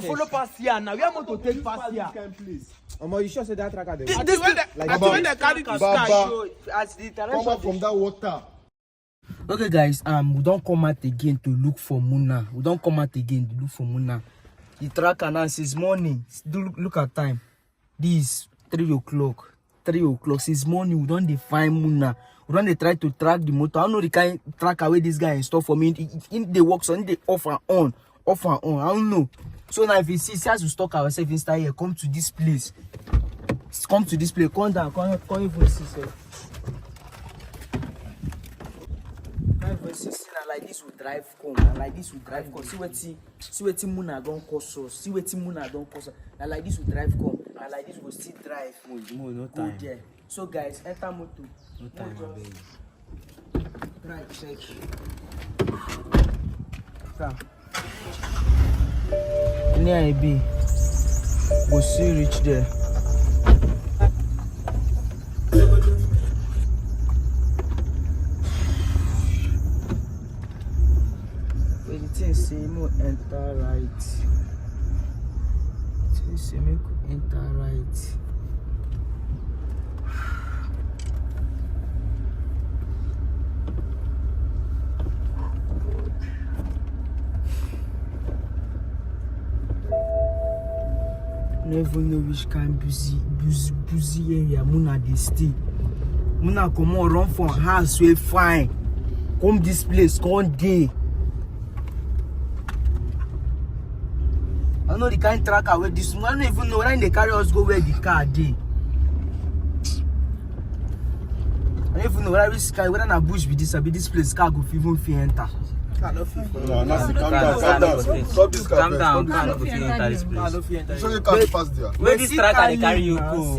Follow pass here now. We are going to take pass here. You sure say that tracker? When they carry this guy, come out from that water. Okay, guys. We don't come out again to look for Muna. We don't come out again to look for Muna. The tracker now says morning. Look at time. This 3 o'clock. 3 o'clock. Since morning, we don't define Muna. We don't try to track the motor. I don't know the kind of track away this guy installed for me. In the works on the off and on. Off and on. I don't know. So now if you see us to stock ourselves inside here, come to this place. Come to this place. Come down. Come even see. Like this will drive come. Like this will drive come. See what Muna don't cost us. See what Muna don't cost us. And like this will drive come. And like this will still drive. No time. There. So guys, enter motor. No time, baby. Right, check. So. Near I be. We'll see reach there. The thing say no enter right. The thing say make enter right. Never know which kind busy area Muna dey stay. Muna come on run from house way fine. Come this place, come day. I know the kind tracker where this. I don't even know when they carry us go where the car dey. I don't even know whether this car, whether na bush be this place car go even fit enter. No, Nasi, calm down. Stop this car. Calm down. Can't go enter this place. Show you can't pass there. Where this tracker they carry you go?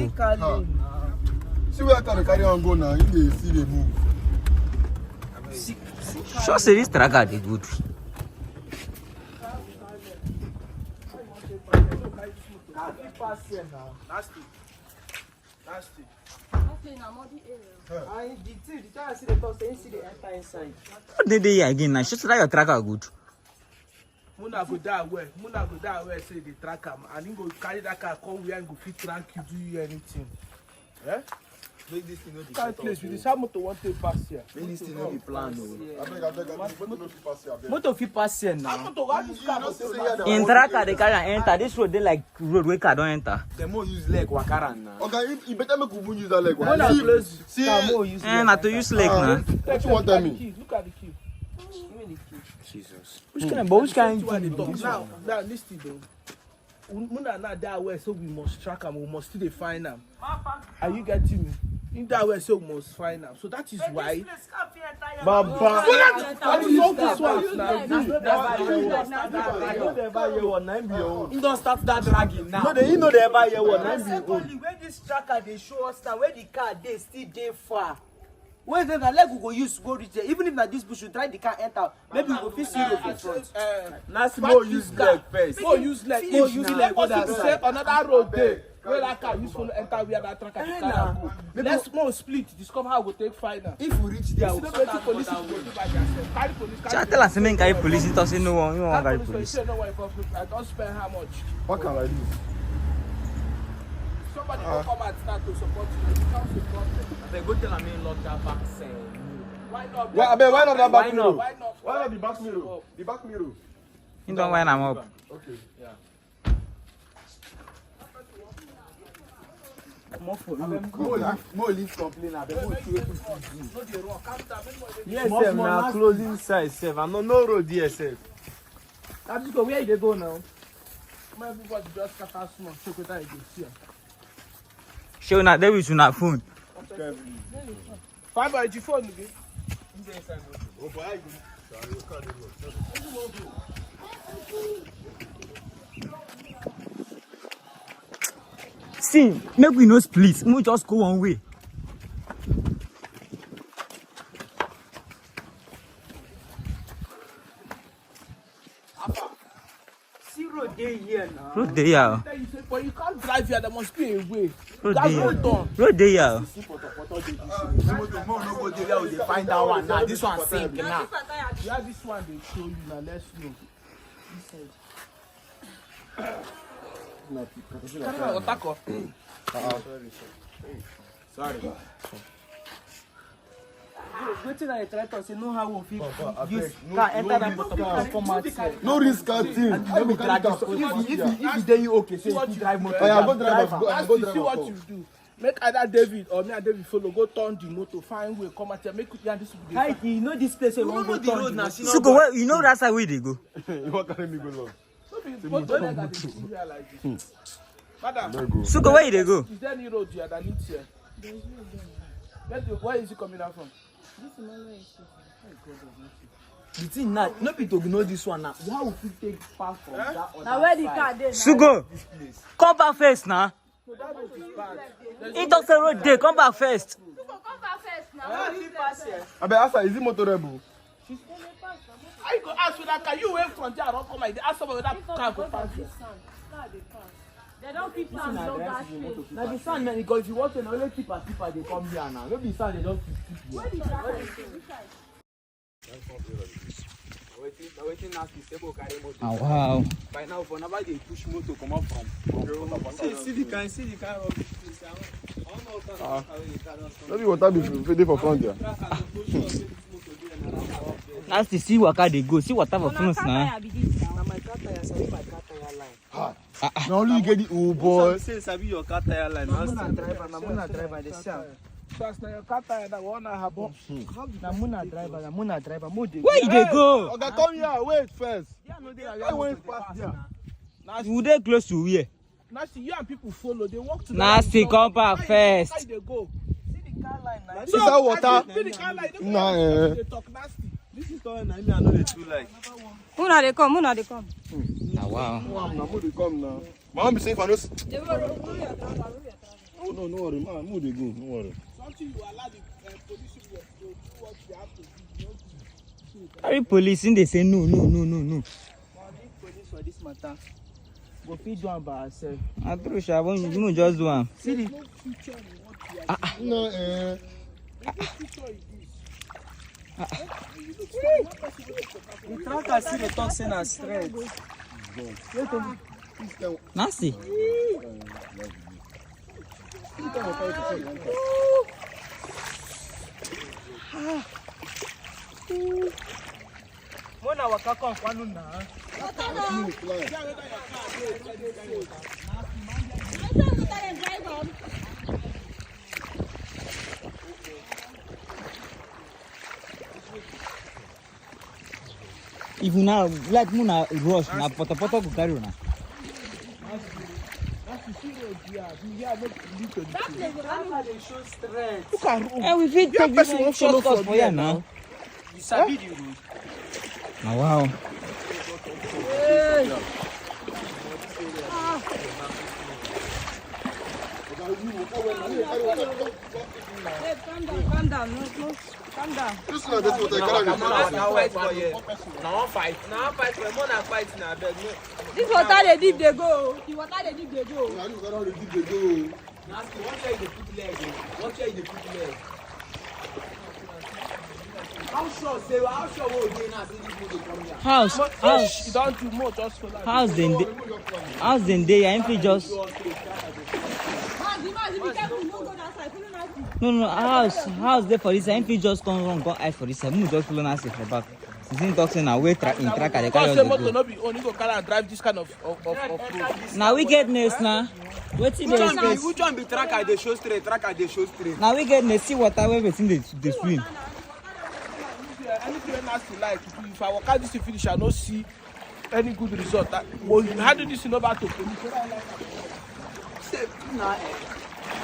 See where they carry on go now. You dey see they move. Sure say this tracker they good. What did they again now? Should your tracker good? Muna go that way. Say the tracker, and he go carry that car, come where and go fit track you, do you anything. Yeah? Make this thing no be Can't place with this. How motor want to pass here? Make this thing no be plan. I beg, no fit pass here. Motor fit pass here How now. motor want this car? In tracker they carry and enter. This road they like road where car don't enter. They more use leg wakaran now. Okay, you better make we use that leg. See, Not to use leg now. what you want tell me? Look at the key. Jesus. Which kind Now, listen though. Muna not that way, so we must track him. We must still find him. Are you getting me? In that way, so we must find him. So that is why. Baba. That is all this one now. You don't start that dragging now. No, they know they ever hear one. Secondly, where this tracker they show us now, where the car they still dey far. Where then the leg we go use to go reach there. Even if that this bush should try the car enter, maybe we go fit see road in front. Nasi more use leg first. More use leg. Possible say another road there. Where that car use follow enter where that tracker dey carry go. Let's more split. Discover how we take final. If we reach there, You know wetin police go do by themselves. Carry police. Tell us to make carry police. It say no one. You want carry police. No one for I don't spend how much. what can I do? Somebody go come and start to support you. You can't support them. They go tell me lock that back saying. Why not? Why not that back Why mirror? not? Why not? Why not the back mirror? The back mirror. You don't wind them up. Okay. More leave complain. Yes, sir. Now closing side, sir. I no road here, sir. That's go where they go now. Everybody just scatter small. Check what I do. See. Show na there with your phone. Five by the phone again. Oh, boy, I See, make we no split. We just go one way. See road dey here now. Road dey here. But you can't drive here. There must be a way. Road That's dey road here. done. Road dey here. Find that one now. This one sink now. Yeah, this one they show you now. Let's know. Sorry. Wetin I try to say no how we fit use car enter that motor come out. No risk thing. Let me drag this. If you dey you okay, say you drive motor. Go drive. See what you do. Make either David or me and David follow go turn the motor, find way, come out here, make it and this will be Hi, you know this place we won't go the turn road the now. motor. Sugo, where you know that's how we they go. You want carry me go long? motor like this. Madam, Sugo, where you they go? is there any road here that leads here? Where is he coming out from? The thing now, no be to know this one now. Why would you take pass from that other Now where the car dey? Sugo, come back first now. So that road is bad. He talks the road there. Come back first. Come back first now. I bet Asa, is it motor rebel? I go ask for that car. You wait from there, I don't come like that. Ask somebody that car go pass here. They don't keep time longer straight. Now the sun, man, because if you want to know, only tipper they come here now. No be sun, they don't keep here. Where the car dey? Waiting now to stable carry motor. Oh, wow. By now, for never they push motor come up from. See the kind of this place. I don't know Maybe water be ready for front there. That's the see waka they go. See what type of friends now. Now only you get the oh boy. Say sabi your car tire line. Muna driver, they sell. So as now your car tire that one I have up. Muna driver, Where you they go? Okay, come here. Wait first. I went past there. You they close to where? Now see you and people follow. They walk to Nasty, come back first. How they go? Is that water? See the car like Nah, they talk nasty. This is the name I know the two like. Muna dey come, Muna dey come. Oh, wow. Now, they come now. My mom be saying, if I know. Oh, no worry, man. Move they go. No worry. Something you allow the police to do what they have to do. Every police in they say no. Police for this matter. Go feed one by ourselves. I true, Shabon, you just do one. See the No, the tracker see the talk say na straight. Nasty. Mona waka come kwanu na. If you now like Muna rush, na poto go carry una. And we fit take this shortcut for you now. You sabi the road. Oh, wow. Calm down, no, calm down. this one, this water, carry me. Now fight for more than fight now. This water dey deep dey go. The water dey deep dey go. Now, you gotta ready to go. Nasty, what share you put leg? What share you put leg? How sure we dey now say this motor come here? House. You don't do more, just follow. House then they ain't fit just. Be careful, no go that side. Follow Nasty. No, house there for this. Ain't fit just come wrong, go eye for this. We just follow Nasty for back. Since talking now, we in tracker they carry Because us the dey motor go. no be only go carry and drive this kind of road. Now wickedness now. Wetin dey face? Which one be tracker they show straight? Now wickedness see water where wetin dey swim. Anything nasty like if I walk out this finish, I don't see any good result. Well, you handle this in over to police.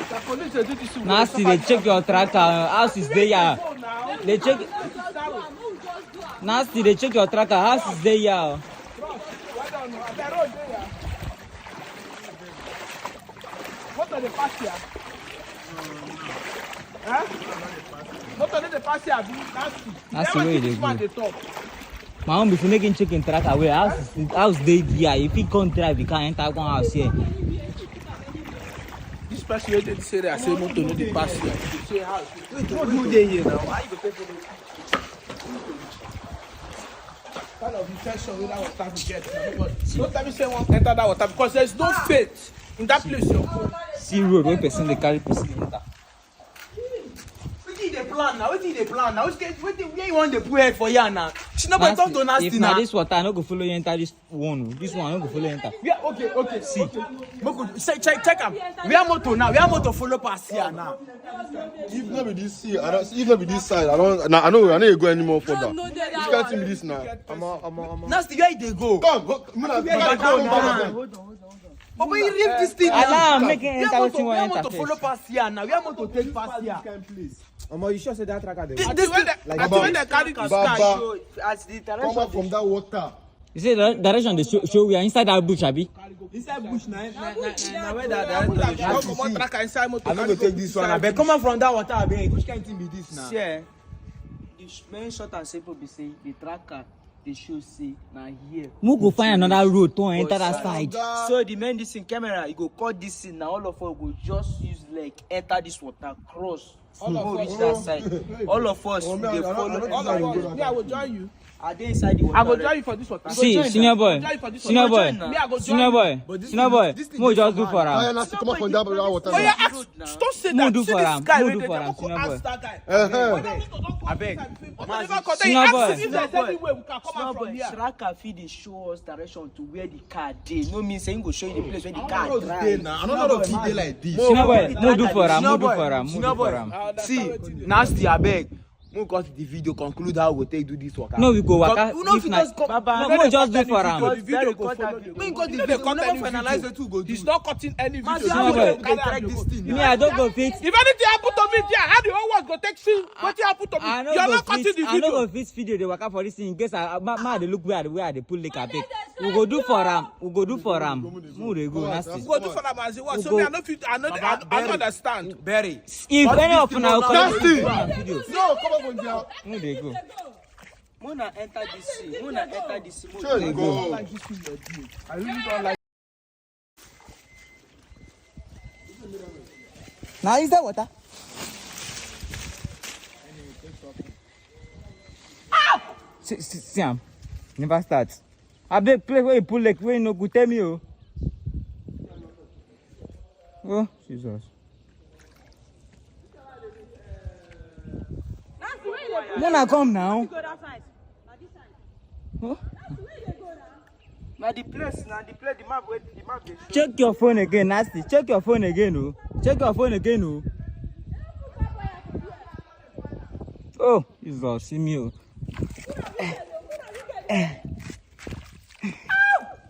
The police they do this. Nasty, they check your tracker. House is there. They check. Nasty, they check your tracker. House is there. What are the pass here? Huh? What are the pass here? Nasty. Nasty, where they go? They talk. My own before making chicken tracker away. House dey there. If he can't drive, he can't enter one house here. This person wey dey say that say motor no dey pass here. Say house. Who dey here now? Why you go pay for this? kind of intention with that water to get. Don't tell me say one enter that water because there's no faith in that place. You're going. See road where person they carry person enter. Wetin dey plan now? Wetin dey plan now? Where you want to put head for here now? She no talk to nasty if now. na this water I no go follow you enter this one. This one I no go follow you enter. Yeah, okay. See. Check am. We are motor now. We are motor follow pass here now. If not be this here, if not be this side, I know you go anymore further. No, You can't see me this now. I'm Nasty, where they go? Come, come. But we leave this thing Allow now. make it enter wetin We wan are enter motor follow first. pass here now. We are motor take pass here. You sure say that tracker dey? This when they carry this guy. Baba, As the come direction. out from that water. You say the direction they show we are inside that bush, abi? Inside bush na where Don't come on tracker inside motor. I'm not going to take this one. I But come out from that water, abeg. Which kind thing be this now? Yeah. The main short and simple be say the tracker they show say na here. We go find another road to enter that side. So the main this in camera, you go cut this in now. All of us go just use leg enter this water, cross, go reach that side. All of us we dey follow. All of us. Me, I will join you. Are they inside the water? I go join you for this water. See, senior boy, senior boy, Me, I go join senior you. boy, senior boy. Mo just do for I am. have to come out from that water. Oh yeah, ask. Don't say Mo that. do See for this am. guy. Mo Wait, do wait, for am, wait, senior ask boy. that guy. Abeg. He Senior boy. ask if there's any way we can come Small out boy, from here. tracker fit dey show us direction to where the car dey. No mean say him go show you the place where the car Road dey drive. now. Another road fit dey like this. Senior boy, mo do for am, mo Senior do boy, for am, mo do senior boy. for am. See, nasty abeg. Mo cut the video, conclude how we take do this waka. No, we go waka. We no If fit na, just Baba, mo just do for am. the video go follow. We cut the no dey video, cut we any never finalize video. the two go do. He's not cutting any video. Mazi, So how we we go go carry am take dey this go. thing Me, I don't go fit. If anything happen to me there, how the whole world go take see wetin happen to I me? no You are go not cutting fit. the I no go video. fit video dey waka for this thing in case I dey look where I dey pull lake abeg. We go do for am. We go do for am. Mo dey go nasty. Go do for am as it was. So go- me, I no fit. I no understand. Berry. If any of una come Nasty. do am video, No, come out from there. mo dey go. Muna enter this sea. Muna enter this sea. Sure you go. I really don't like. Na inside water. See am, never start. Abeg place where you pull lake wey you no go tell me o. Oh Jesus. Mona come now. Go that side. Na this side. Oh. Na the place, the map dey show. Check your phone again, nasty. Check your phone again, oh. Check your phone again, oh. Oh, Jesus, see me, oh.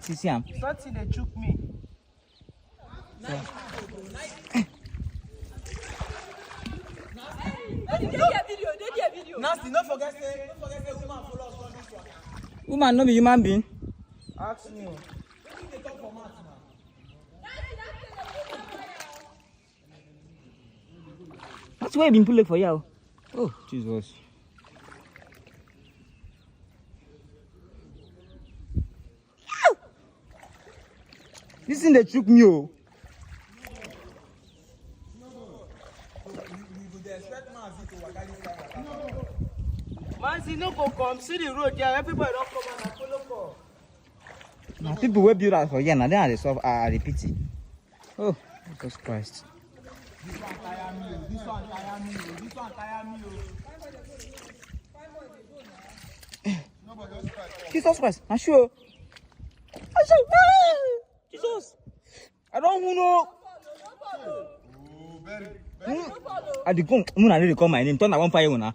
See am. Something dey chook me. They dey video. Nasty, no forget say woman follow us come this one. Woman no be human being. Ask me. That's why I been pull lake for you. Oh, Jesus. This thing they chook me, oh. Manzi no go come. See the road there. Everybody don't come and follow for. Now people will build out for here. Now they solve the pity. Oh, Jesus Christ. This one tire me. Jesus Christ. I'm sure. Jesus. I don't know. I dey come. Muna dey call my name. Turn I won't fire una.